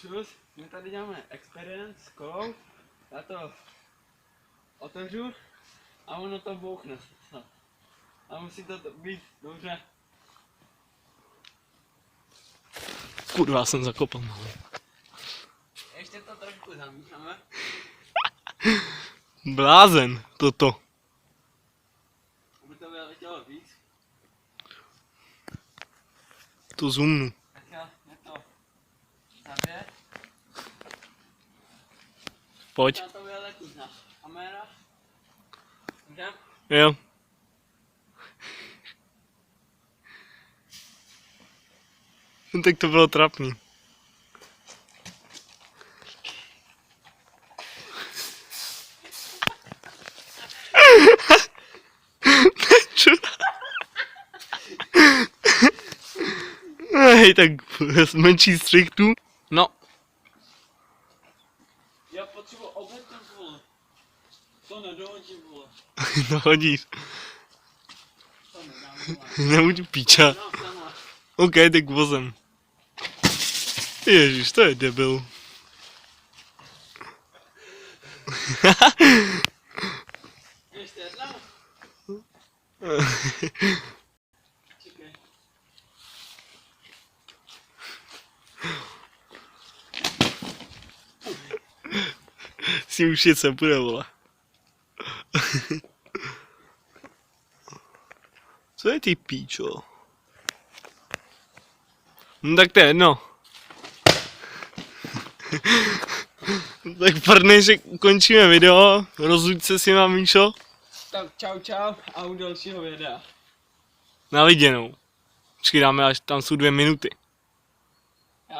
Čus, my tady děláme experiment s kolou. Já to otevřu a ono to bouchne. A musí to být dobře. Kurva, jsem zakopal. Ještě to trošku zamícháme. Blázen, toto. Aby to vyletělo víc. To zoomnu. Tak jo, je to zaběr. Pojď. Já to vyletí na kamera. Můžem? Jo. Tak to bylo trapný. Hej, tak menší střih tu. No. Já potřebuji obětnout, vole. To nedohodím, vole. No hodíš. To nedám, vole. Nemůžu píča. No, sama. OK, tak vozem. Ježiš, to je debil. Ještě jednou? Čekaj. Si už je se bude, vole. Co je ty píčo? No tak to je jedno. Tak pro dnešek ukončíme video. Rozluč se s nima, Míšo. Tak čau a u dalšího videa. Na viděnou. Počkej, dáme až tam jsou 2 minuty.